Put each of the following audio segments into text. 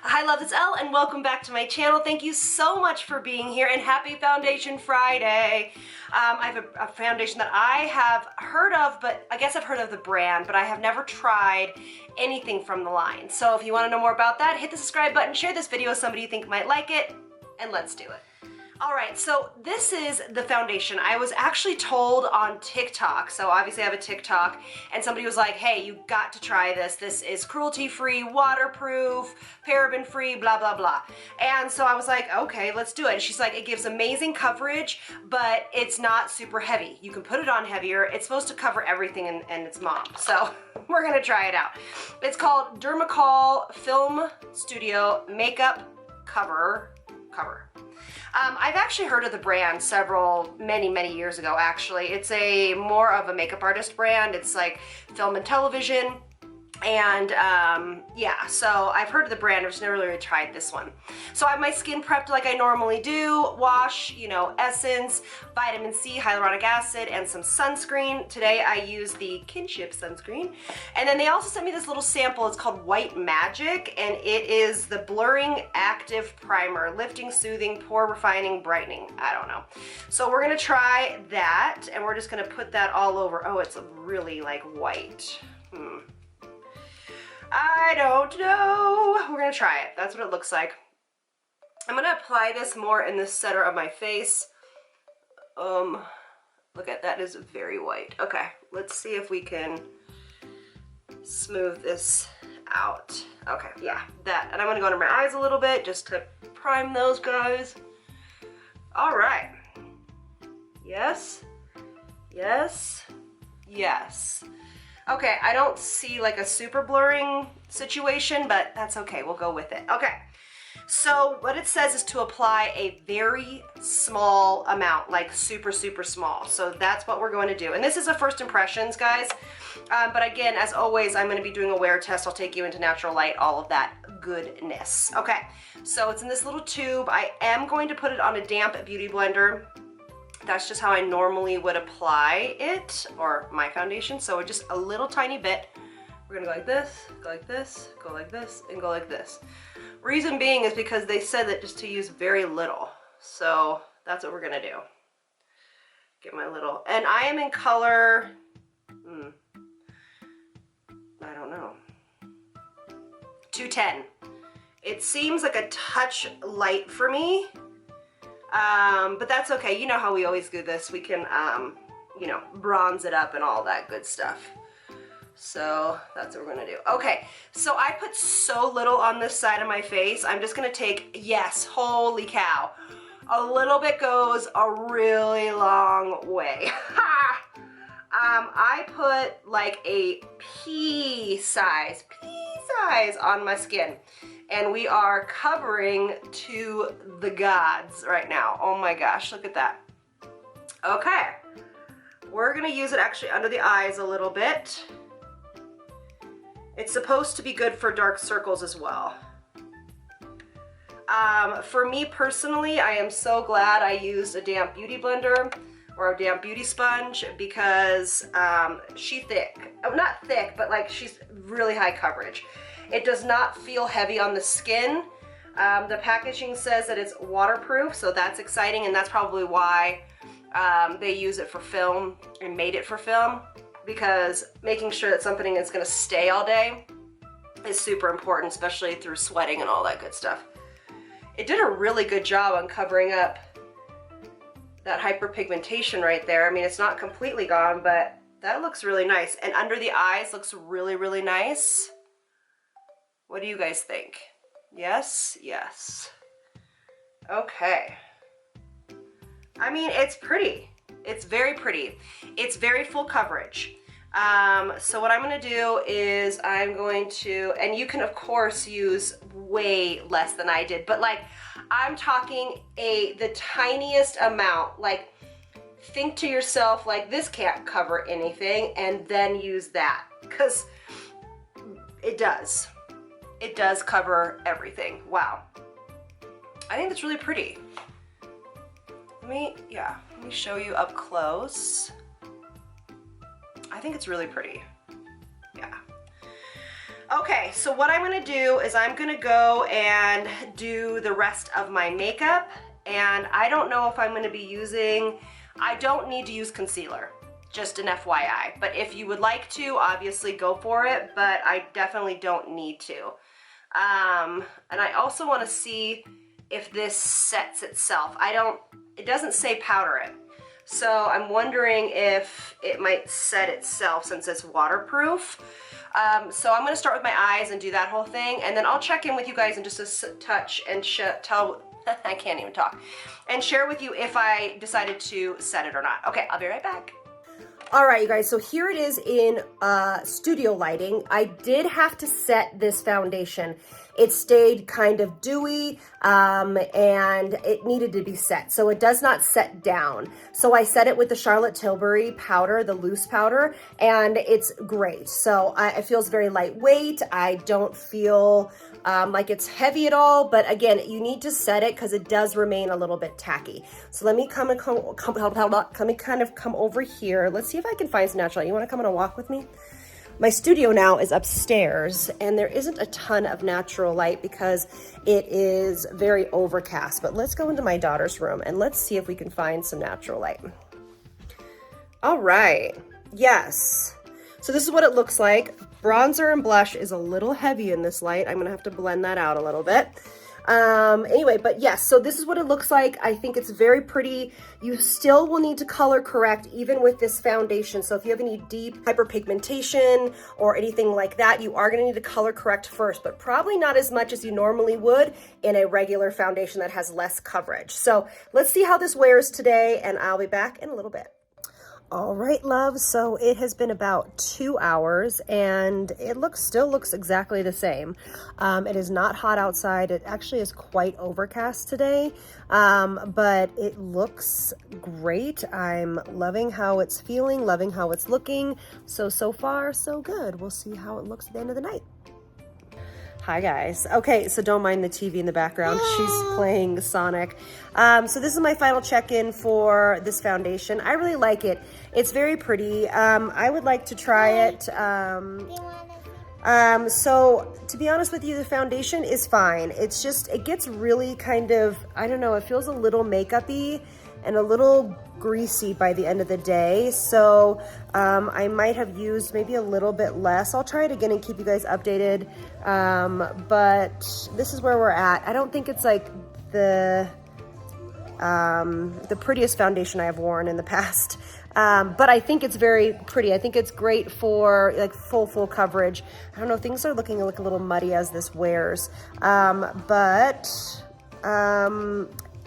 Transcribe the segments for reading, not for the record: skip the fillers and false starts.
Hi loves, it's Elle and welcome back to my channel. Thank you so much for being here and happy Foundation Friday. I have a foundation that I have heard of, but I guess I've heard of the brand, but I have never tried anything from the line. So if you want to know more about that, hit the subscribe button, share this video with somebody you think might like it, and let's do it. Alright, so this is the foundation. I was actually told on TikTok, so obviously I have a TikTok, and somebody was like, hey, you got to try this. This is cruelty-free, waterproof, paraben-free, blah, blah, blah. And so I was like, okay, let's do it. And she's like, it gives amazing coverage, but it's not super heavy. You can put it on heavier. It's supposed to cover everything and its mom. So we're gonna try it out. It's called Dermacol Film Studio Makeup Cover. I've actually heard of the brand many years ago, actually. It's more of a makeup artist brand. It's like film and television. And yeah, so I've heard of the brand, I've just never really tried this one. So I have my skin prepped like I normally do. Wash, essence, vitamin C, hyaluronic acid, and some sunscreen. Today I use the Kinship sunscreen. And then they also sent me this little sample. It's called White Magic, and it is the Blurring Active Primer. Lifting, soothing, pore refining, brightening. I don't know. So we're gonna try that, and we're just gonna put that all over. Oh, it's really like white. I don't know. We're gonna try it. That's what it looks like. I'm gonna apply this more in the center of my face. Look at that, is very white. Okay, let's see if we can smooth this out. Okay, yeah, that. And I'm gonna go under my eyes a little bit just to prime those guys. All right. Yes, yes, yes. Okay, I don't see like a super blurring situation, but that's okay, we'll go with it. Okay, so what it says is to apply a very small amount, like super small. So that's what we're going to do. And this is a first impressions, guys. But again, as always, I'm gonna be doing a wear test. I'll take you into natural light, all of that goodness. Okay, so it's in this little tube. I am going to put it on a damp beauty blender. That's just how I normally would apply it, or my foundation, so just a little tiny bit. We're gonna go like this, go like this, go like this, and go like this. Reason being is because they said that just to use very little, so that's what we're gonna do. Get my little, and I am in color, I don't know, 210. It seems like a touch light for me. But that's okay. You know how we always do this. We can, bronze it up and all that good stuff. So that's what we're gonna do. Okay, so I put so little on this side of my face. I'm just gonna take, yes, holy cow. A little bit goes a really long way. I put like a pea size on my skin. And we are covering to the gods right now. Oh my gosh, look at that. Okay, we're gonna use it actually under the eyes a little bit. It's supposed to be good for dark circles as well. For me personally, I am so glad I used a damp beauty blender or a damp beauty sponge because she's thick. Oh, not thick, but like she's really high coverage. It does not feel heavy on the skin. The packaging says that it's waterproof, so that's exciting, and that's probably why they use it for film and made it for film, because making sure that something is gonna stay all day is super important, especially through sweating and all that good stuff. It did a really good job on covering up that hyperpigmentation right there. I mean, it's not completely gone, but that looks really nice. And under the eyes looks really nice. What do you guys think? Yes? Yes. Okay. I mean, it's pretty. It's very pretty. It's very full coverage. So what I'm gonna do is I'm going to, and you can of course use way less than I did, but like, I'm talking the tiniest amount. Like, think to yourself, like, this can't cover anything, and then use that, because it does. It does cover everything. Wow. I think that's really pretty. Let me show you up close. I think it's really pretty. Yeah. Okay, so what I'm gonna do is I'm gonna go and do the rest of my makeup, and I don't know if I'm gonna be using, I don't need to use concealer, just an FYI. But if you would like to, obviously go for it, but I definitely don't need to. And I also wanna see if this sets itself. It doesn't say powder it. So I'm wondering if it might set itself since it's waterproof. So I'm gonna start with my eyes and do that whole thing, and then I'll check in with you guys in just a touch and I can't even talk, and share with you if I decided to set it or not. Okay, I'll be right back. All right, you guys, so here it is in studio lighting. I did have to set this foundation. It stayed kind of dewy and it needed to be set. So it does not set down. So I set it with the Charlotte Tilbury powder, the loose powder, and it's great. So it feels very lightweight. I don't feel like it's heavy at all, but again, you need to set it because it does remain a little bit tacky. So let me come over here. Let's see if I can find some natural light. You want to come on a walk with me? My studio now is upstairs and there isn't a ton of natural light because it is very overcast, but let's go into my daughter's room and let's see if we can find some natural light. All right, yes. So this is what it looks like. Bronzer and blush is a little heavy in this light. I'm gonna have to blend that out a little bit. Anyway, but yes, so this is what it looks like. I think it's very pretty. You still will need to color correct even with this foundation. So if you have any deep hyperpigmentation or anything like that, you are gonna need to color correct first, but probably not as much as you normally would in a regular foundation that has less coverage. So let's see how this wears today, and I'll be back in a little bit. All right, love, so it has been about 2 hours and it still looks exactly the same. It is not hot outside. It actually is quite overcast today, but it looks great. I'm loving how it's feeling, loving how it's looking. So far, so good. We'll see how it looks at the end of the night. Hi guys. Okay, so don't mind the TV in the background. She's playing Sonic. So this is my final check-in for this foundation. I really like it. It's very pretty. I would like to try it. So to be honest with you, the foundation is fine. It's just, it gets really kind of, I don't know, it feels a little makeup-y and a little greasy by the end of the day. So I might have used maybe a little bit less. I'll try it again and keep you guys updated. But this is where we're at. I don't think it's like the prettiest foundation I have worn in the past. But I think it's very pretty. I think it's great for like full coverage. I don't know, things are looking like a little muddy as this wears.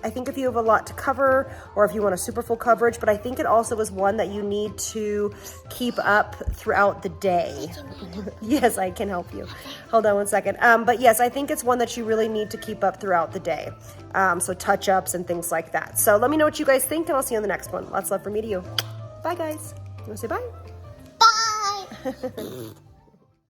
I think if you have a lot to cover or if you want a super full coverage, but I think it also is one that you need to keep up throughout the day. Yes, I can help you. Hold on one second. But yes, I think it's one that you really need to keep up throughout the day. So touch-ups and things like that. So let me know what you guys think and I'll see you on the next one. Lots of love from me to you. Bye guys. You wanna say bye? Bye.